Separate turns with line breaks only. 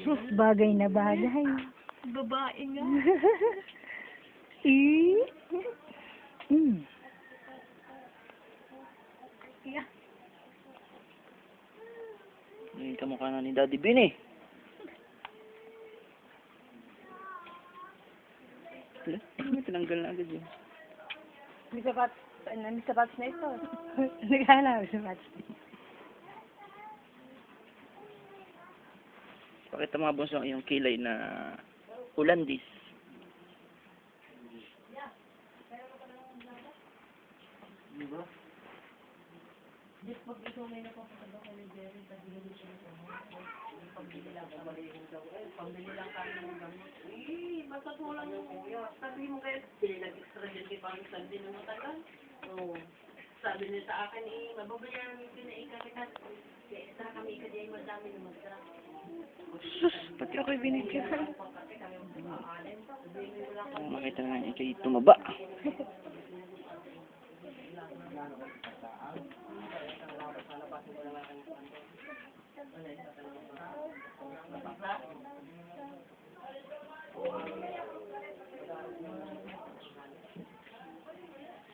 Bagay na bagay.
Babae nga.
Mm.
Yeah.
Yung kamukha na ni Daddy Bean eh. Wala, tinanggal na agad yun.
May sapat na ito. Naghanap sapat.
Pakita mga bunso ang iyong kilay na Hollandis. Diba?
Pambili lang kami ng gamot. Matatulang yung kuya. Sabi mo kayo, nag-extra din kay Pangit Sandy na matagal. Oo. Sabi niya sa akin, mababayaran yung pinaika-kita. Extra kami ikadi ay madami na mag-extra.
Sus, pati ako'y binigyan.
Makita na nga ikay tumaba.